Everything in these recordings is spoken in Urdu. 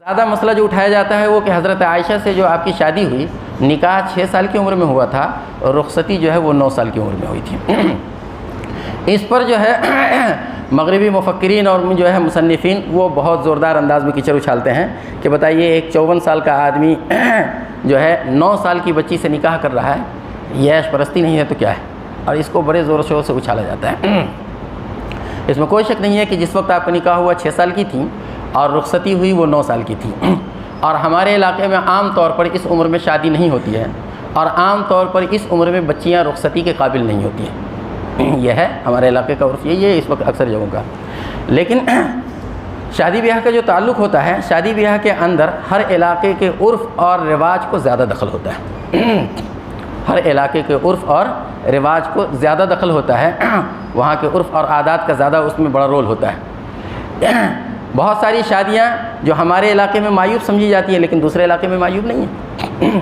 زیادہ مسئلہ جو اٹھایا جاتا ہے وہ کہ حضرت عائشہ سے جو آپ کی شادی ہوئی، نکاح 6 سال کی عمر میں ہوا تھا اور رخصتی جو ہے وہ 9 سال کی عمر میں ہوئی تھی۔ اس پر جو ہے مغربی مفکرین اور جو ہے مصنفین وہ بہت زوردار انداز میں کیچڑ اچھالتے ہیں کہ بتائیے ایک 54 سال کا آدمی جو ہے 9 سال کی بچی سے نکاح کر رہا ہے، یہ عیش پرستی نہیں ہے تو کیا ہے؟ اور اس کو بڑے زور و شور سے اچھالا جاتا ہے۔ اس میں کوئی شک نہیں ہے کہ جس وقت آپ کا نکاح ہوا 6 سال کی تھی اور رخصتی ہوئی وہ 9 سال کی تھی، اور ہمارے علاقے میں عام طور پر اس عمر میں شادی نہیں ہوتی ہے، اور عام طور پر اس عمر میں بچیاں رخصتی کے قابل نہیں ہوتی ہیں۔ یہ ہے ہمارے علاقے کا عرف، یہ اس وقت اکثر جگہوں کا۔ لیکن شادی بیاہ کا جو تعلق ہوتا ہے، شادی بیاہ کے اندر ہر علاقے کے عرف اور رواج کو زیادہ دخل ہوتا ہے۔ ہر علاقے کے عرف اور رواج کو زیادہ دخل ہوتا ہے، وہاں کے عرف اور عادات کا زیادہ اس میں بڑا رول ہوتا ہے۔ بہت ساری شادیاں جو ہمارے علاقے میں معیوب سمجھی جاتی ہیں لیکن دوسرے علاقے میں معیوب نہیں ہیں،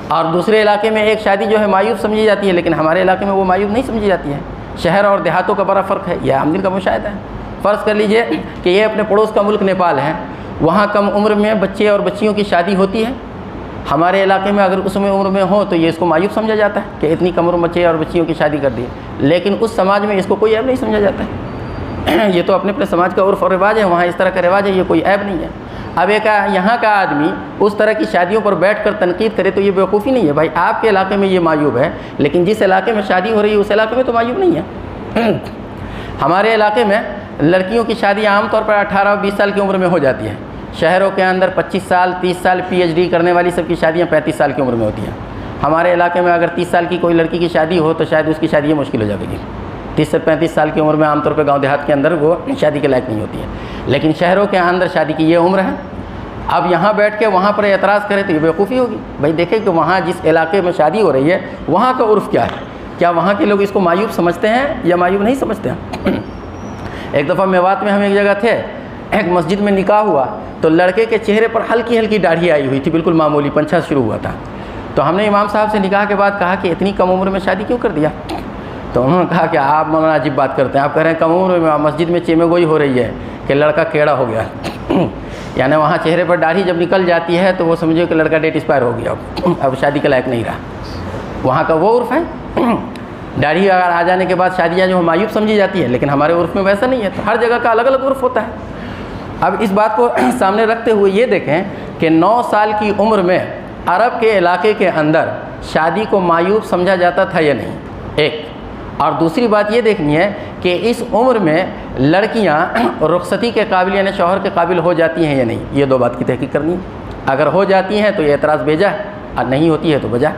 اور دوسرے علاقے میں ایک شادی جو ہے معیوب سمجھی جاتی ہے لیکن ہمارے علاقے میں وہ معیوب نہیں سمجھی جاتی ہے۔ شہر اور دیہاتوں کا بڑا فرق ہے، یہ عام دن کا مشاہدہ ہے۔ فرض کر لیجئے کہ یہ اپنے پڑوس کا ملک نیپال ہے، وہاں کم عمر میں بچے اور بچیوں کی شادی ہوتی ہے، ہمارے علاقے میں اگر اس میں عمر میں ہو تو یہ اس کو معیوب سمجھا جاتا ہے کہ اتنی کم عمر بچے اور بچیوں کی شادی کر دی، لیکن اس سماج میں اس کو کوئی عیب نہیں سمجھا جاتا ہے۔ یہ تو اپنے سماج کا عرف اور رواج ہے، وہاں اس طرح کا رواج ہے، یہ کوئی عیب نہیں ہے۔ اب ایک یہاں کا آدمی اس طرح کی شادیوں پر بیٹھ کر تنقید کرے تو یہ بیوقوفی نہیں ہے۔ بھائی آپ کے علاقے میں یہ معیوب ہے لیکن جس علاقے میں شادی ہو رہی ہے اس علاقے میں تو معیوب نہیں ہے۔ ہمارے علاقے میں لڑکیوں کی شادی عام طور پر 18 اور 20 سال کی عمر میں ہو جاتی ہے، شہروں کے اندر 25 سال 30 سال پی ایچ ڈی کرنے والی سب کی شادیاں 35 سال کی عمر میں ہوتی ہیں۔ ہمارے علاقے میں اگر 30 سال کی کوئی لڑکی کی شادی ہو تو شاید اس کی شادی مشکل ہو جائے گی۔ 30 سے 35 سال کی عمر میں عام طور پہ گاؤں دیہات کے اندر وہ شادی کے لائق نہیں ہوتی ہے، لیکن شہروں کے اندر شادی کی یہ عمر ہے۔ اب یہاں بیٹھ کے وہاں پر اعتراض کرے تو یہ بیوقوفی ہوگی۔ بھائی دیکھیں کہ وہاں جس علاقے میں شادی ہو رہی ہے وہاں کا عرف کیا ہے، کیا وہاں کے لوگ اس کو معیوب سمجھتے ہیں یا معیوب نہیں سمجھتے ہیں؟ ایک دفعہ میوات میں ہم ایک جگہ تھے، ایک مسجد میں نکاح ہوا تو لڑکے کے چہرے پر ہلکی ہلکی داڑھی آئی ہوئی تھی، بالکل معمولی، پنچھا شروع ہوا تھا۔ تو ہم نے امام صاحب سے نکاح کے بعد کہا کہ اتنی کم عمر میں شادی کیوں کر دیا؟ تو انہوں نے کہا کہ آپ مولانا عجیب بات کرتے ہیں، آپ کہہ رہے ہیں کم عمر میں مسجد میں چیمے گوئی ہو رہی ہے کہ لڑکا کیڑا ہو گیا، یعنی وہاں چہرے پر داڑھی جب نکل جاتی ہے تو وہ سمجھو کہ لڑکا ڈیٹ ایکسپائر ہو گیا، اب شادی کے لائق نہیں رہا۔ وہاں کا وہ عرف ہے، داڑھی اگر آ جانے کے بعد شادیاں جو معیوب سمجھی جاتی ہے، لیکن ہمارے عرف میں ویسا نہیں ہے۔ تو ہر جگہ کا الگ الگ عرف ہوتا ہے۔ اب اس بات کو سامنے رکھتے ہوئے یہ دیکھیں کہ 9 سال کی عمر میں عرب کے علاقے کے اندر شادی کو معیوب سمجھا جاتا تھا یا نہیں، ایک۔ اور دوسری بات یہ دیکھنی ہے کہ اس عمر میں لڑکیاں رخصتی کے قابل یعنی شوہر کے قابل ہو جاتی ہیں یا نہیں، یہ 2 بات کی تحقیق کرنی ہے۔ اگر ہو جاتی ہیں تو یہ اعتراض بیجا ہے، اور نہیں ہوتی ہے تو بجا۔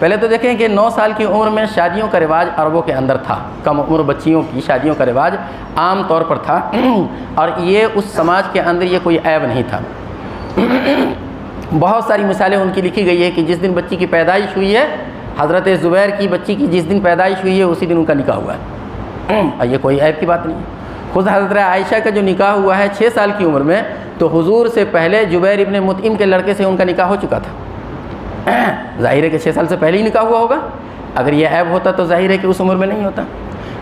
پہلے تو دیکھیں کہ 9 سال کی عمر میں شادیوں کا رواج عربوں کے اندر تھا، کم عمر بچیوں کی شادیوں کا رواج عام طور پر تھا، اور یہ اس سماج کے اندر یہ کوئی عیب نہیں تھا۔ بہت ساری مثالیں ان کی لکھی گئی ہے کہ جس دن بچی کی پیدائش ہوئی ہے، حضرت زبیر کی بچی کی جس دن پیدائش ہوئی ہے اسی دن ان کا نکاح ہوا ہے، اور یہ کوئی عیب کی بات نہیں ہے۔ خود حضرت عائشہ کا جو نکاح ہوا ہے 6 سال کی عمر میں، تو حضور سے پہلے جبیر ابن مطعم کے لڑکے سے ان کا نکاح ہو چکا تھا۔ ظاہر ہے کہ 6 سال سے پہلے ہی نکاح ہوا ہوگا، اگر یہ عیب ہوتا تو ظاہر ہے کہ اس عمر میں نہیں ہوتا۔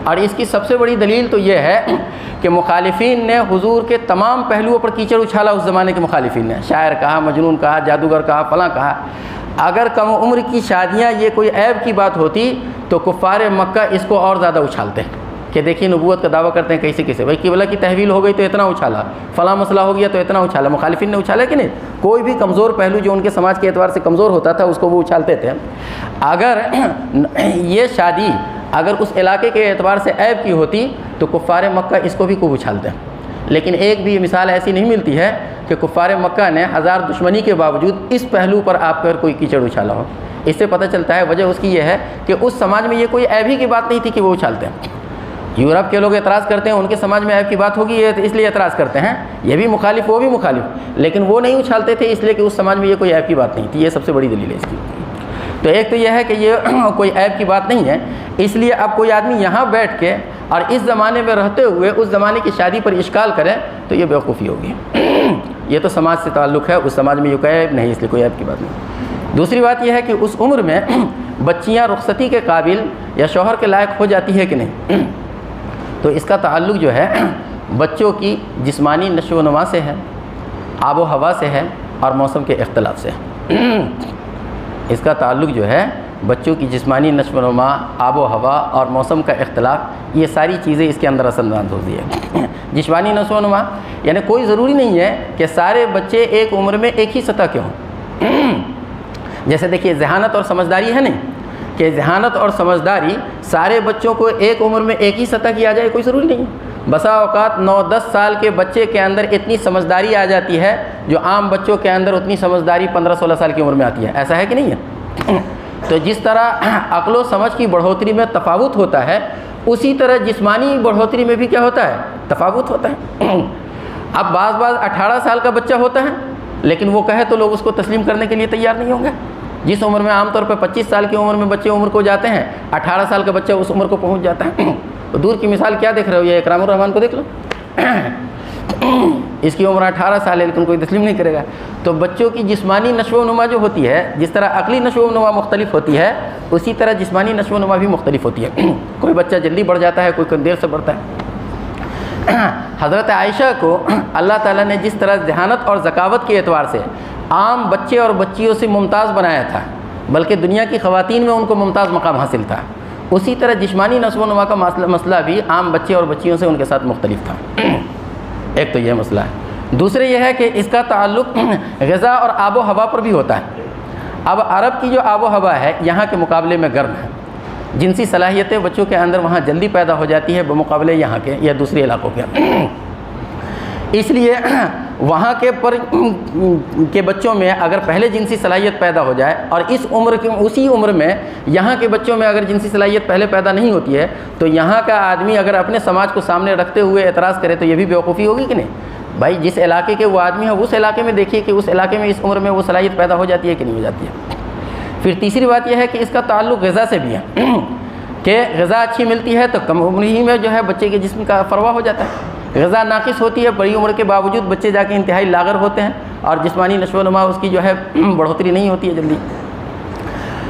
اور اس کی سب سے بڑی دلیل تو یہ ہے کہ مخالفین نے حضور کے تمام پہلوؤں پر کیچڑ اچھالا، اس زمانے کے مخالفین نے، شاعر کہا، مجنون کہا، جادوگر کہا، فلاں کہا۔ اگر کم عمر کی شادیاں یہ کوئی عیب کی بات ہوتی تو کفار مکہ اس کو اور زیادہ اچھالتے کہ دیکھیے نبوت کا دعویٰ کرتے ہیں کیسے کیسے، بھائی قبلہ کی تحویل ہو گئی تو اتنا اچھالا، فلاں مسئلہ ہو گیا تو اتنا اچھالا۔ مخالفین نے اچھالا کہ نہیں؟ کوئی بھی کمزور پہلو جو ان کے سماج کے اعتبار سے کمزور ہوتا تھا اس کو وہ اچھالتے تھے۔ اگر یہ شادی اگر اس علاقے کے اعتبار سے عیب کی ہوتی تو کفار مکہ اس کو بھی خوب اچھالتے ہیں، لیکن ایک بھی مثال ایسی نہیں ملتی ہے کہ کفار مکہ نے 1000 دشمنی کے باوجود اس پہلو پر آپ پر کوئی کیچڑ اچھالا ہو۔ اس سے پتہ چلتا ہے وجہ اس کی یہ ہے کہ اس سماج میں یہ کوئی عیب ہی کی بات نہیں تھی کہ وہ اچھالتے ہیں۔ یورپ کے لوگ اعتراض کرتے ہیں، ان کے سماج میں عیب کی بات ہوگی اس لیے اعتراض کرتے ہیں، یہ بھی مخالف وہ بھی مخالف، لیکن وہ نہیں اچھالتے تھے اس لیے کہ اس سماج میں یہ کوئی عیب کی بات نہیں تھی۔ یہ سب سے بڑی دلیل ہے اس کی۔ تو ایک تو یہ ہے کہ یہ کوئی عیب کی بات نہیں ہے، اس لیے اب کوئی آدمی یہاں بیٹھ کے اور اس زمانے میں رہتے ہوئے اس زمانے کی شادی پر اشکال کرے تو یہ بیوقوفی ہوگی۔ یہ تو سماج سے تعلق ہے، اس سماج میں یہ کوئی عیب نہیں، اس لیے کوئی عیب کی بات نہیں۔ دوسری بات یہ ہے کہ اس عمر میں بچیاں رخصتی کے قابل یا شوہر کے لائق ہو جاتی ہے کہ نہیں، تو اس کا تعلق جو ہے بچوں کی جسمانی نشو و نما سے ہے، آب و ہوا سے ہے اور موسم کے اختلاف سے ہے۔ اس کا تعلق جو ہے بچوں کی جسمانی نشو و نما، آب و ہوا اور موسم کا اختلاف، یہ ساری چیزیں اس کے اندر اثر انداز ہوتی ہے۔ جسمانی نشو و نما یعنی کوئی ضروری نہیں ہے کہ سارے بچے ایک عمر میں ایک ہی سطح کے ہوں۔ جیسے دیکھیے ذہانت اور سمجھداری ہے نہیں کہ ذہانت اور سمجھداری سارے بچوں کو ایک عمر میں ایک ہی سطح کی آ جائے، کوئی ضروری نہیں ہے۔ بسا اوقات 9-10 سال کے بچے کے اندر اتنی سمجھداری آ جاتی ہے جو عام بچوں کے اندر اتنی سمجھداری 15-16 سال کی عمر میں آتی ہے، ایسا ہے کہ نہیں ہے؟ تو جس طرح عقل و سمجھ کی بڑھوتری میں تفاوت ہوتا ہے، اسی طرح جسمانی بڑھوتری میں بھی کیا ہوتا ہے؟ تفاوت ہوتا ہے۔ اب بعض 18 سال کا بچہ ہوتا ہے لیکن وہ کہے تو لوگ اس کو تسلیم کرنے کے لیے تیار نہیں ہوں گے۔ جس عمر میں عام طور پہ 25 سال کی عمر میں بچے عمر کو جاتے ہیں، 18 سال کا بچہ اس عمر کو پہنچ جاتا ہے۔ تو دور کی مثال کیا دیکھ رہے ہو؟ یہ اکرام الرحمان کو دیکھ لو، اس کی عمر 18 سال ہے لیکن کوئی تسلیم نہیں کرے گا۔ تو بچوں کی جسمانی نشو و نما جو ہوتی ہے، جس طرح عقلی نشو و نما مختلف ہوتی ہے، اسی طرح جسمانی نشو و نما بھی مختلف ہوتی ہے۔ کوئی بچہ جلدی بڑھ جاتا ہے، کوئی دیر سے بڑھتا ہے۔ حضرت عائشہ کو اللہ تعالیٰ نے جس طرح ذہانت اور ذکاوت کے اعتبار سے عام بچے اور بچیوں سے ممتاز بنایا تھا، بلکہ دنیا کی خواتین میں ان کو ممتاز مقام حاصل تھا، اسی طرح جسمانی نشو و نما کا مسئلہ بھی عام بچے اور بچیوں سے ان کے ساتھ مختلف تھا۔ ایک تو یہ مسئلہ ہے۔ دوسرے یہ ہے کہ اس کا تعلق غذا اور آب و ہوا پر بھی ہوتا ہے۔ اب عرب کی جو آب و ہوا ہے یہاں کے مقابلے میں گرم ہے، جنسی صلاحیتیں بچوں کے اندر وہاں جلدی پیدا ہو جاتی ہے بمقابلے یہاں کے یا دوسرے علاقوں کے۔ اس لیے وہاں کے بچوں میں اگر پہلے جنسی صلاحیت پیدا ہو جائے اور اسی عمر میں یہاں کے بچوں میں اگر جنسی صلاحیت پہلے پیدا نہیں ہوتی ہے تو یہاں کا آدمی اگر اپنے سماج کو سامنے رکھتے ہوئے اعتراض کرے تو یہ بھی بیوقوفی ہوگی کہ نہیں؟ بھائی جس علاقے کے وہ آدمی ہے اس علاقے میں دیکھیے کہ اس علاقے میں اس عمر میں وہ صلاحیت پیدا ہو جاتی ہے کہ نہیں ہو جاتی ہے۔ پھر تیسری بات یہ ہے کہ اس کا تعلق غذا سے بھی ہے کہ غذا اچھی ملتی ہے تو کم عمر ہی میں جو ہے بچے کے جسم کا فروا ہو جاتا ہے، غذا ناقص ہوتی ہے بڑی عمر کے باوجود بچے جا کے انتہائی لاغر ہوتے ہیں اور جسمانی نشو و نما اس کی جو ہے بڑھوتری نہیں ہوتی ہے جلدی۔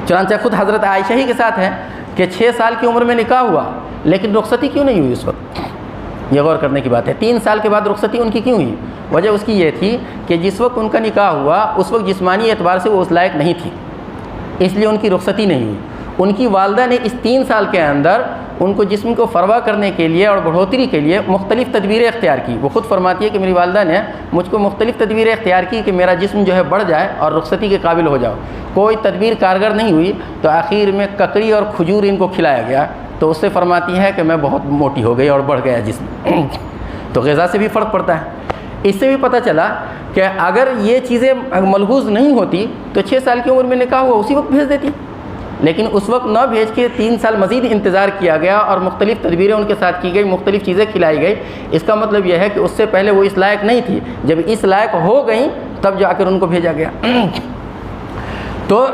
چنانچہ خود حضرت عائشہ ہی کے ساتھ ہے کہ 6 سال کی عمر میں نکاح ہوا لیکن رخصتی کیوں نہیں ہوئی اس وقت؟ یہ غور کرنے کی بات ہے۔ 3 سال کے بعد رخصتی ان کی کیوں ہوئی؟ وجہ اس کی یہ تھی کہ جس وقت ان کا نکاح ہوا اس وقت جسمانی اعتبار سے وہ اس لائق نہیں تھی، اس لیے ان کی رخصتی نہیں ہوئی۔ ان کی والدہ نے اس 3 سال کے اندر ان کو جسم کو فروا کرنے کے لیے اور بڑھوتری کے لیے مختلف تدبیریں اختیار کی۔ وہ خود فرماتی ہے کہ میری والدہ نے مجھ کو مختلف تدبیریں اختیار کی کہ میرا جسم جو ہے بڑھ جائے اور رخصتی کے قابل ہو جاؤ۔ کوئی تدبیر کارگر نہیں ہوئی تو آخر میں ککڑی اور کھجور ان کو کھلایا گیا، تو اس سے فرماتی ہے کہ میں بہت موٹی ہو گئی اور بڑھ گیا جسم۔ تو غذا سے بھی فرق پڑتا ہے۔ اس سے بھی پتہ چلا کہ اگر یہ چیزیں ملحوظ نہیں ہوتی تو 6 سال کی عمر میں نکاح ہوا اسی وقت بھیج دیتی، لیکن اس وقت نہ بھیج کے 3 سال مزید انتظار کیا گیا اور مختلف تدبیریں ان کے ساتھ کی گئی، مختلف چیزیں کھلائی گئی۔ اس کا مطلب یہ ہے کہ اس سے پہلے وہ اس لائق نہیں تھی، جب اس لائق ہو گئیں تب جا کر ان کو بھیجا گیا۔ تو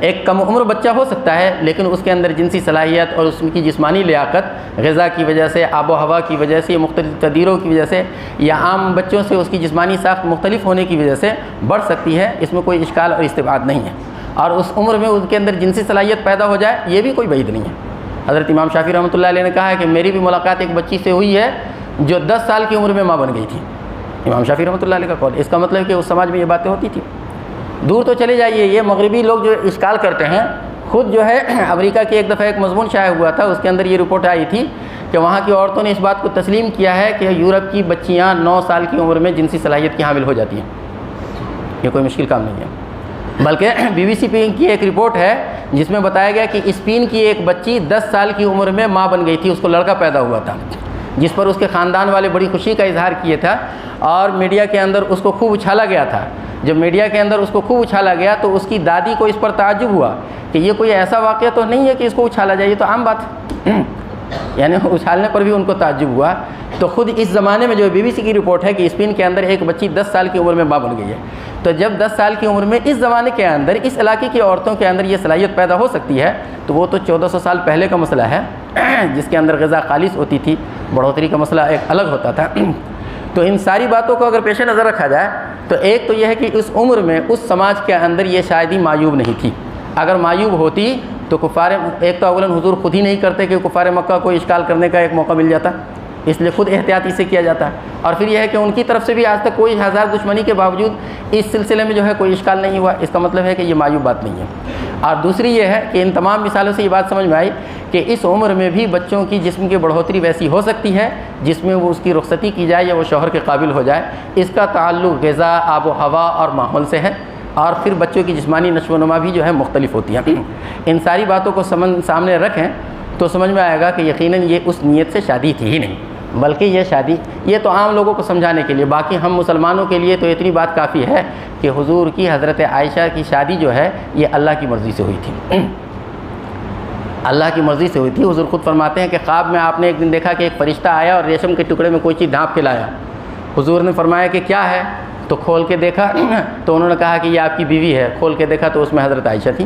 ایک کم عمر بچہ ہو سکتا ہے لیکن اس کے اندر جنسی صلاحیت اور اس کی جسمانی لیاقت غذا کی وجہ سے، آب و ہوا کی وجہ سے، مختلف تدبیروں کی وجہ سے یا عام بچوں سے اس کی جسمانی ساخت مختلف ہونے کی وجہ سے بڑھ سکتی ہے، اس میں کوئی اشکال اور استبعاد نہیں ہے۔ اور اس عمر میں ان کے اندر جنسی صلاحیت پیدا ہو جائے یہ بھی کوئی بعید نہیں ہے۔ حضرت امام شافعی رحمۃ اللہ علیہ نے کہا ہے کہ میری بھی ملاقات ایک بچی سے ہوئی ہے جو 10 سال کی عمر میں ماں بن گئی تھی۔ امام شافعی رحمۃ اللہ علیہ کا قول۔ اس کا مطلب کہ اس سماج میں یہ باتیں ہوتی تھیں۔ دور تو چلے جائیے، یہ مغربی لوگ جو اشکال کرتے ہیں، خود جو ہے امریکہ کی ایک دفعہ ایک مضمون شائع ہوا تھا، اس کے اندر یہ رپورٹ آئی تھی کہ وہاں کی عورتوں نے اس بات کو تسلیم کیا ہے کہ یورپ کی بچیاں 9 سال کی عمر میں جنسی صلاحیت کی حامل ہو جاتی ہیں۔ یہ کوئی مشکل کام نہیں ہے، بلکہ BBC پہ کی ایک رپورٹ ہے جس میں بتایا گیا کہ اسپین کی ایک بچی 10 سال کی عمر میں ماں بن گئی تھی، اس کو لڑکا پیدا ہوا تھا، جس پر اس کے خاندان والے بڑی خوشی کا اظہار کیے تھا اور میڈیا کے اندر اس کو خوب اچھالا گیا تھا۔ جب میڈیا کے اندر اس کو خوب اچھالا گیا تو اس کی دادی کو اس پر تعجب ہوا کہ یہ کوئی ایسا واقعہ تو نہیں ہے کہ اس کو اچھالا جائے، یہ تو عام بات ہے، یعنی اچھالنے پر بھی ان کو تعجب ہوا۔ تو خود اس زمانے میں جو BBC کی رپورٹ ہے کہ اسپین کے اندر ایک بچی 10 سال کی عمر میں ماں بن گئی ہے، تو جب 10 سال کی عمر میں اس زمانے کے اندر اس علاقے کی عورتوں کے اندر یہ صلاحیت پیدا ہو سکتی ہے تو وہ تو 1400 سال پہلے کا مسئلہ ہے جس کے اندر غذا خالص ہوتی تھی، بڑھوتری کا مسئلہ ایک الگ ہوتا تھا۔ تو ان ساری باتوں کو اگر پیش نظر رکھا جائے تو ایک تو یہ ہے کہ اس عمر میں اس سماج کے اندر یہ شاید ہی معیوب نہیں تھی۔ اگر معیوب ہوتی تو کفار، ایک تو اولاً حضور خود ہی نہیں کرتے کہ کفار مکہ کو اشکال کرنے کا ایک موقع مل جاتا، اس لیے خود احتیاطی سے کیا جاتا ہے۔ اور پھر یہ ہے کہ ان کی طرف سے بھی آج تک کوئی ہزار دشمنی کے باوجود اس سلسلے میں جو ہے کوئی اشکال نہیں ہوا، اس کا مطلب ہے کہ یہ معیوب بات نہیں ہے۔ اور دوسری یہ ہے کہ ان تمام مثالوں سے یہ بات سمجھ میں آئی کہ اس عمر میں بھی بچوں کی جسم کی بڑھوتری ویسی ہو سکتی ہے جس میں وہ اس کی رخصتی کی جائے یا وہ شوہر کے قابل ہو جائے۔ اس کا تعلق غذا، آب و ہوا اور ماحول سے ہے، اور پھر بچوں کی جسمانی نشو و نما بھی جو ہے مختلف ہوتی ہے۔ ان ساری باتوں کو سامنے رکھیں تو سمجھ میں آئے گا کہ یقیناً یہ اس نیت سے شادی تھی ہی نہیں، بلکہ یہ شادی یہ تو عام لوگوں کو سمجھانے کے لیے، باقی ہم مسلمانوں کے لیے تو اتنی بات کافی ہے کہ حضور کی حضرت عائشہ کی شادی جو ہے یہ اللہ کی مرضی سے ہوئی تھی، اللہ کی مرضی سے ہوئی تھی۔ حضور خود فرماتے ہیں کہ خواب میں آپ نے ایک دن دیکھا کہ ایک فرشتہ آیا اور ریشم کے ٹکڑے میں کوئی چیز ڈھانپ کے لایا۔ حضور نے فرمایا کہ کیا ہے؟ تو کھول کے دیکھا تو انہوں نے کہا کہ یہ آپ کی بیوی ہے۔ کھول کے دیکھا تو اس میں حضرت عائشہ تھی،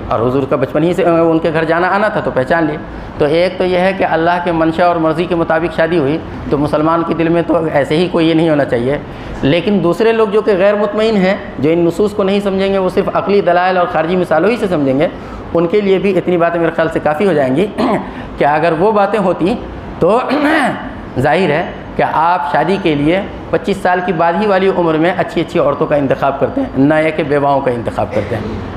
اور حضور کا بچپن ہی سے ان کے گھر جانا آنا تھا تو پہچان لیے۔ تو ایک تو یہ ہے کہ اللہ کے منشا اور مرضی کے مطابق شادی ہوئی تو مسلمان کے دل میں تو ایسے ہی کوئی یہ نہیں ہونا چاہیے، لیکن دوسرے لوگ جو کہ غیر مطمئن ہیں، جو ان نصوص کو نہیں سمجھیں گے، وہ صرف عقلی دلائل اور خارجی مثالوں ہی سے سمجھیں گے، ان کے لیے بھی اتنی باتیں میرے خیال سے کافی ہو جائیں گی کہ اگر وہ باتیں ہوتی تو ظاہر ہے کہ آپ شادی کے لیے 25 سال کی بعد ہی والی عمر میں اچھی عورتوں کا انتخاب کرتے ہیں، نہ یہ کہ بیواؤں کا انتخاب کرتے ہیں۔